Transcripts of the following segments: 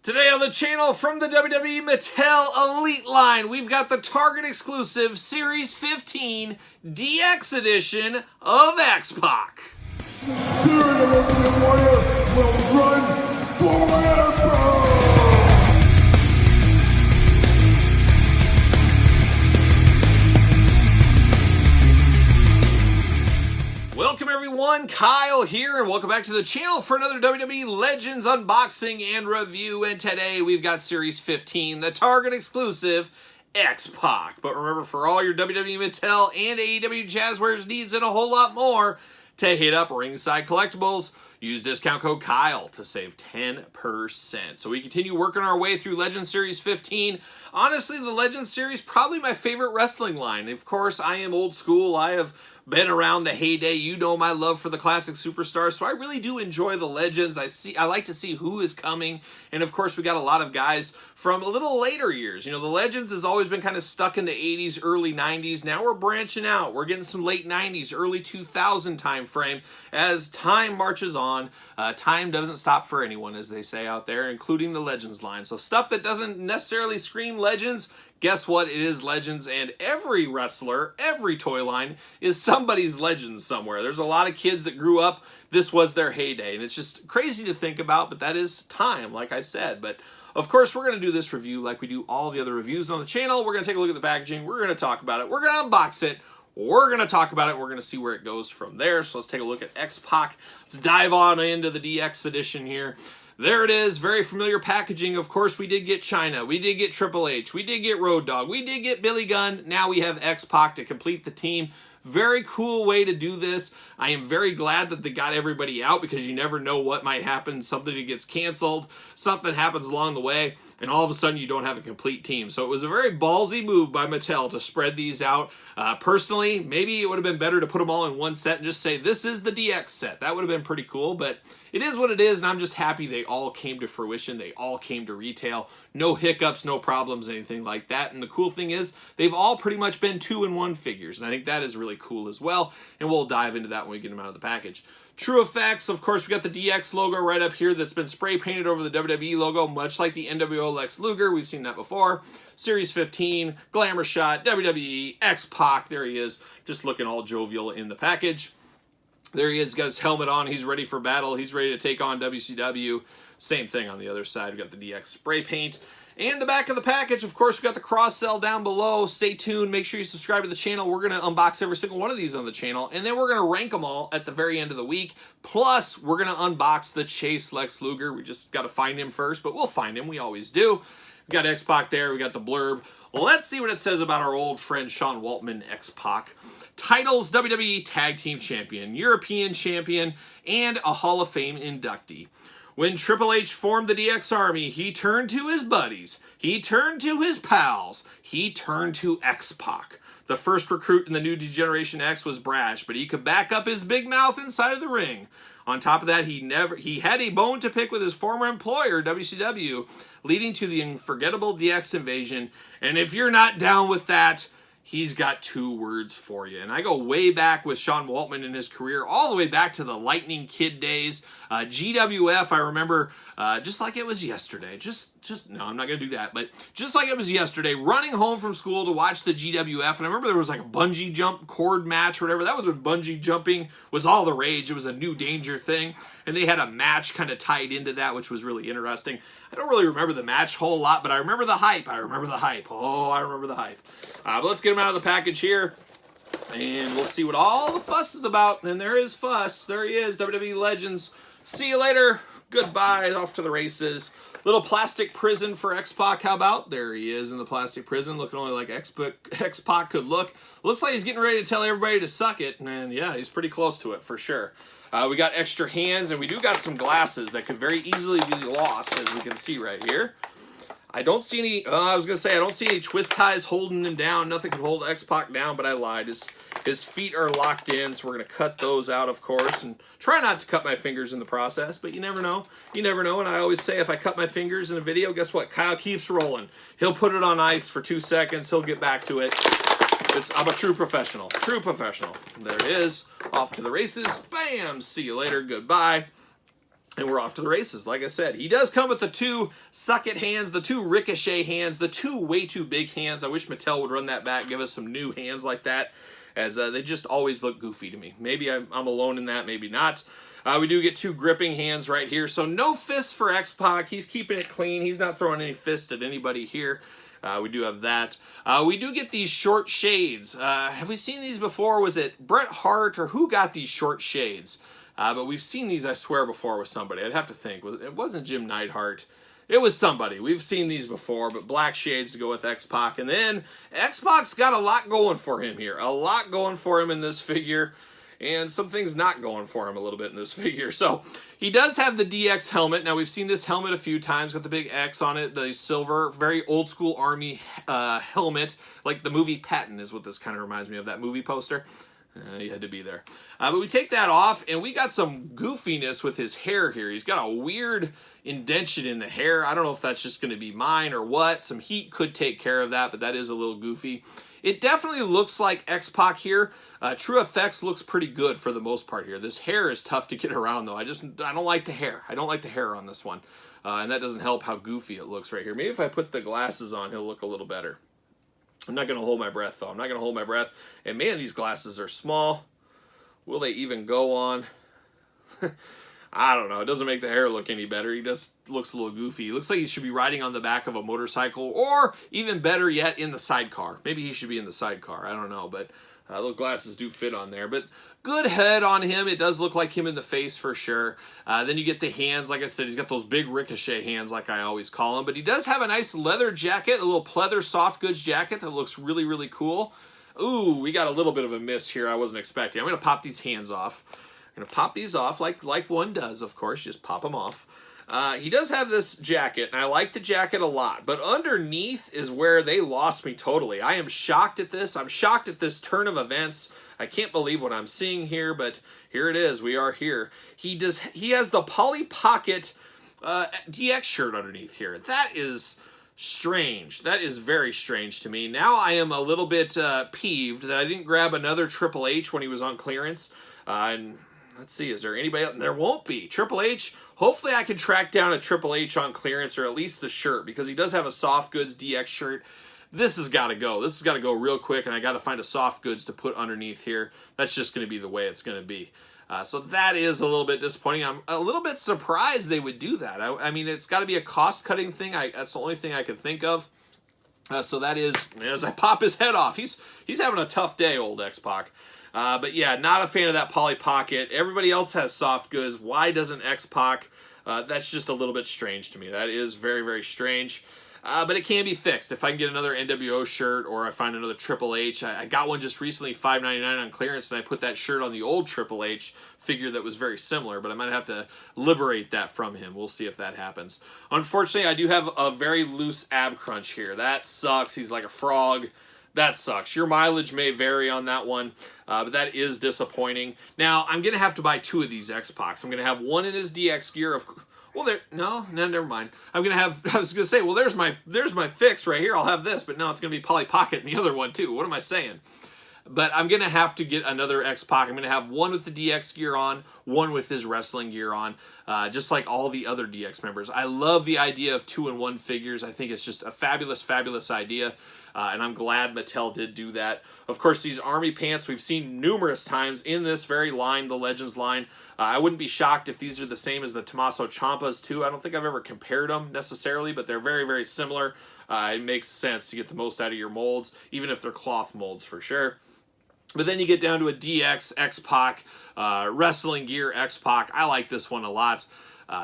Today on the channel from the WWE Mattel Elite line, we've got the Target exclusive Series 15 DX edition of X-PAC. The spirit of Ultimate Warrior will run forever! Welcome everyone, Kyle here, and welcome back to the channel for another WWE Legends unboxing and review. And today we've got Series 15, the Target exclusive X-PAC. But remember, for all your WWE Mattel and AEW Jazzwares needs and a whole lot more, to hit up Ringside Collectibles, use discount code Kyle to save 10%. So we continue working our way through Legends Series 15. Honestly, the Legends Series, probably my favorite wrestling line. Of course, I am old school. I have been around the heyday. You know my love for the classic superstars, so I really do enjoy the Legends. I like to see who is coming, and of course we got a lot of guys from a little later years. You know, the Legends has always been kind of stuck in the 80s, early 90s. Now we're branching out. We're getting some late 90s, early 2000 time frame. As time marches on, time doesn't stop for anyone, as they say out there, including the Legends line. So stuff that doesn't necessarily scream Legends, guess what? It is Legends, and every wrestler, every toy line is somebody's Legends somewhere. There's a lot of kids that grew up, this was their heyday, and it's just crazy to think about, but that is time, like I said. But of course, we're going to do this review like we do all the other reviews on the channel. We're going to take a look at the packaging. We're going to talk about it. We're going to unbox it. We're going to talk about it. We're going to see where it goes from there. So let's take a look at X-PAC. Let's dive on into the DX edition here. There it is, very familiar packaging. Of course, we did get China, we did get Triple H, we did get Road Dogg, we did get Billy Gunn. Now we have X-PAC to complete the team. Very cool way to do this. I am very glad that they got everybody out, because you never know what might happen. Something gets canceled, something happens along the way, and all of a sudden you don't have a complete team. So it was a very ballsy move by Mattel to spread these out. Personally, maybe it would have been better to put them all in one set and just say, this is the DX set. That would have been pretty cool, but it is what it is, and I'm just happy they all came to fruition. They all came to retail. No hiccups, no problems, anything like that. And the cool thing is, they've all pretty much been 2-in-1 figures, and I think that is really cool as well, and we'll dive into that when we get them out of the package. True effects, of course, we got the DX logo right up here that's been spray painted over the WWE logo, much like the NWO Lex Luger. We've seen that before. Series 15, glamour shot, WWE, X-PAC, there he is, just looking all jovial in the package. There he is, got his helmet on, he's ready for battle, he's ready to take on WCW. Same thing on the other side, we got the DX spray paint. And the back of the package, of course, we got the cross-sell down below. Stay tuned, make sure you subscribe to the channel. We're going to unbox every single one of these on the channel, and then we're going to rank them all at the very end of the week. Plus, we're going to unbox the Chase Lex Luger. We just got to find him first, but we'll find him, we always do. We got X-PAC there, we got the blurb. Let's see what it says about our old friend Sean Waltman, X-PAC. Titles: WWE Tag Team Champion, European Champion, and a Hall of Fame inductee. When Triple H formed the DX Army, he turned to his buddies, he turned to his pals, he turned to X-PAC. The first recruit in the new Generation X was brash, but he could back up his big mouth inside of the ring. On top of that, he had a bone to pick with his former employer, WCW, leading to the unforgettable DX invasion. And if you're not down with that, he's got 2 words for you. And I go way back with Sean Waltman in his career, all the way back to the Lightning Kid days. GWF, I remember just like it was yesterday. No, I'm not going to do that. But just like it was yesterday, running home from school to watch the GWF. And I remember there was like a bungee jump cord match or whatever. That was when bungee jumping was all the rage. It was a new danger thing. And they had a match kind of tied into that, which was really interesting. I don't really remember the match a whole lot, but I remember the hype. I remember the hype. Oh, I remember the hype. But let's get them out of the package here, and we'll see what all the fuss is about. And there is fuss. There he is, WWE Legends. See you later. Goodbye. Off to the races. Little plastic prison for X-PAC. How about? There he is in the plastic prison, looking only like X-PAC could look. Looks like he's getting ready to tell everybody to suck it, and yeah, he's pretty close to it for sure. We got extra hands, and we do got some glasses that could very easily be lost, as we can see right here. I don't see any, I was going to say, I don't see any twist ties holding him down. Nothing can hold X-PAC down, but I lied. His feet are locked in, so we're going to cut those out, of course, and try not to cut my fingers in the process, but you never know. You never know, and I always say if I cut my fingers in a video, guess what? Kyle keeps rolling. He'll put it on ice for 2 seconds. He'll get back to it. I'm a true professional. True professional. There it is. Off to the races. Bam! See you later. Goodbye. And we're off to the races. Like I said, he does come with the 2 suck it hands, the 2 ricochet hands, the 2 way too big hands. I wish Mattel would run that back, give us some new hands like that, as they just always look goofy to me. Maybe I'm alone in that, maybe not. We do get 2 gripping hands right here. So no fists for X-PAC. He's keeping it clean. He's not throwing any fists at anybody here. We do have that. We do get these short shades. Have we seen these before? Was it Bret Hart or who got these short shades? But we've seen these, I swear, before with somebody. I'd have to think. It wasn't Jim Neidhart. It was somebody. We've seen these before, but black shades to go with X-PAC. And then X-PAC's got a lot going for him here. A lot going for him in this figure. And some things not going for him a little bit in this figure. So he does have the DX helmet. Now we've seen this helmet a few times. Got the big X on it. The silver, very old school Army helmet. Like the movie Patton is what this kind of reminds me of. That movie poster. You had to be there. But we take that off, and we got some goofiness with his hair here. He's got a weird indention in the hair. I don't know if that's just going to be mine or what. Some heat could take care of that, but that is a little goofy. It definitely looks like X-PAC here. True Effects looks pretty good for the most part here. This hair is tough to get around, though. I don't like the hair. I don't like the hair on this one. And that doesn't help how goofy it looks right here. Maybe if I put the glasses on, he'll look a little better. I'm not going to hold my breath, though. I'm not going to hold my breath. And, man, these glasses are small. Will they even go on? I don't know. It doesn't make the hair look any better. He just looks a little goofy. He looks like he should be riding on the back of a motorcycle, or even better yet, in the sidecar. Maybe he should be in the sidecar. I don't know, but those glasses do fit on there. But good head on him. It does look like him in the face for sure. Then you get the hands. Like I said, he's got those big ricochet hands like I always call him. But he does have a nice leather jacket, a little pleather soft goods jacket that looks really, really cool. Ooh, we got a little bit of a miss here I wasn't expecting. I'm going to pop these hands off. I'm going to pop these off like one does, of course. Just pop them off. He does have this jacket, and I like the jacket a lot. But underneath is where they lost me totally. I am shocked at this. I'm shocked at this turn of events. I can't believe what I'm seeing here, but here it is. We are here. He has the Polly Pocket DX shirt underneath here. That is strange. That is very strange to me. Now I am a little bit peeved that I didn't grab another Triple H when he was on clearance. And let's see, is there anybody else? There won't be. Triple H, hopefully I can track down a Triple H on clearance, or at least the shirt, because he does have a soft goods DX shirt. This has got to go. This has got to go real quick, and I got to find a soft goods to put underneath here. That's just going to be the way it's going to be. So that is a little bit disappointing. I'm a little bit surprised they would do that. I mean, it's got to be a cost-cutting thing. That's the only thing I can think of. So that is, as I pop his head off, he's having a tough day, old X-PAC. But yeah, not a fan of that Polly Pocket. Everybody else has soft goods. Why doesn't X-PAC? That's just a little bit strange to me. That is very, very strange. But it can be fixed. If I can get another NWO shirt, or I find another Triple H. I got one just recently, $5.99 on clearance, and I put that shirt on the old Triple H figure that was very similar, but I might have to liberate that from him. We'll see if that happens. Unfortunately, I do have a very loose ab crunch here. That sucks. He's like a frog. That sucks. Your mileage may vary on that one, but that is disappointing. Now, I'm going to have to buy 2 of these X-PACs. I'm going to have one in his DX gear. Well, no, never mind. I'm going to have, I was going to say, well, there's my fix right here. I'll have this, but no, it's going to be Polly Pocket and the other one too. What am I saying? But I'm going to have to get another X-PAC. I'm going to have one with the DX gear on, one with his wrestling gear on, just like all the other DX members. I love the idea of 2-in-1 figures. I think it's just a fabulous, fabulous idea, and I'm glad Mattel did do that. Of course, these Army pants we've seen numerous times in this very line, the Legends line. I wouldn't be shocked if these are the same as the Tommaso Ciampas too. I don't think I've ever compared them necessarily, but they're very, very similar. It makes sense to get the most out of your molds, even if they're cloth molds for sure. But then you get down to a DX X-PAC, wrestling gear X-PAC. I like this one a lot.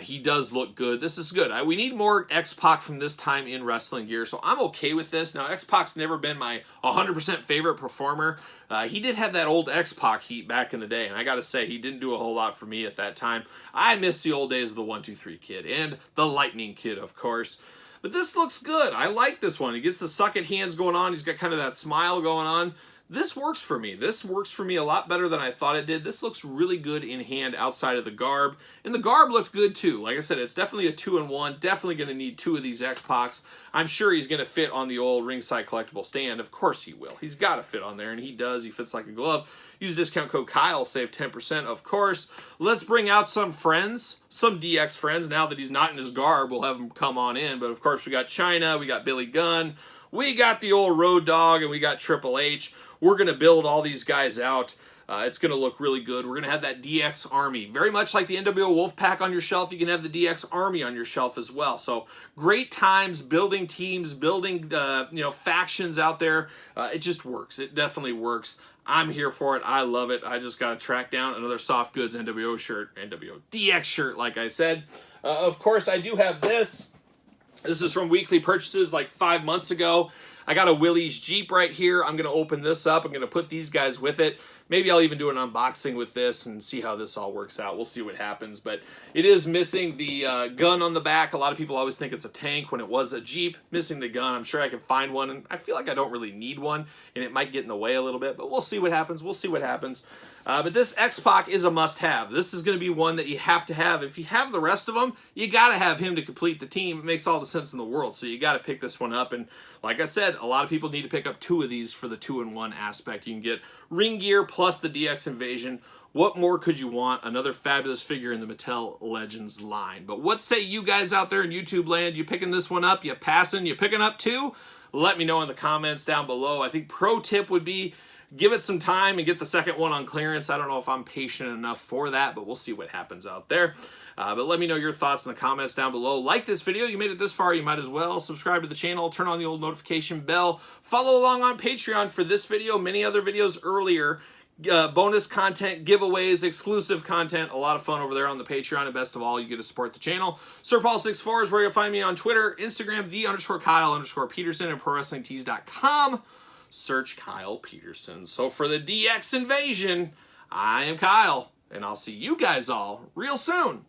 He does look good. This is good. We need more X-PAC from this time in wrestling gear, so I'm okay with this. Now, X-PAC's never been my 100% favorite performer. He did have that old X-PAC heat back in the day, and I gotta say, he didn't do a whole lot for me at that time. I miss the old days of the 1-2-3 Kid, and the Lightning Kid, of course. But this looks good. I like this one. He gets the suck it hands going on. He's got kind of that smile going on. this works for me. This works for me a lot better than I thought it did. This looks really good in hand outside of the garb. And the garb looked good too. Like I said, it's definitely a 2-in-1. Definitely going to need 2 of these X-PACs. I'm sure he's going to fit on the old ringside collectible stand. Of course he will. He's got to fit on there, and he does. He fits like a glove. Use discount code Kyle, save 10%, of course. Let's bring out some friends, some DX friends. Now that he's not in his garb, we'll have him come on in. But of course, we got China, we got Billy Gunn, we got the old Road Dogg, and we got Triple H. We're going to build all these guys out. It's going to look really good. We're going to have that DX Army. Very much like the NWO Wolfpack on your shelf, you can have the DX Army on your shelf as well. So great times building teams, building factions out there. It just works. It definitely works. I'm here for it. I love it. I just got to track down another soft goods NWO shirt, NWO DX shirt, like I said. Of course, I do have this. This is from weekly purchases like 5 months ago. I got a Willys Jeep right here. I'm going to open this up. I'm going to put these guys with it. Maybe I'll even do an unboxing with this and see how this all works out. We'll see what happens. But it is missing the gun on the back. A lot of people always think it's a tank when it was a Jeep. Missing the gun. I'm sure I can find one. And I feel like I don't really need one. And it might get in the way a little bit. But we'll see what happens. We'll see what happens. But this X-PAC is a must-have. This is going to be one that you have to have. If you have the rest of them, you got to have him to complete the team. It makes all the sense in the world. So you got to pick this one up. And like I said, a lot of people need to pick up 2 of these for the 2-in-1 aspect. You can get ring gear plus the DX Invasion. What more could you want? Another fabulous figure in the Mattel Legends line. But what say you guys out there in YouTube land? You picking this one up? You passing? You picking up 2? Let me know in the comments down below. I think pro tip would be give it some time and get the second one on clearance. I don't know if I'm patient enough for that, but we'll see what happens out there. But let me know your thoughts in the comments down below. Like this video. You made it this far, you might as well. Subscribe to the channel. Turn on the old notification bell. Follow along on Patreon for this video, many other videos earlier. Bonus content, giveaways, exclusive content. A lot of fun over there on the Patreon. And best of all, you get to support the channel. SirPaul64 is where you'll find me on Twitter, Instagram, _Kyle_Peterson, and ProWrestlingTees.com. Search Kyle Peterson. So for the DX Invasion, I am Kyle, and I'll see you guys all real soon.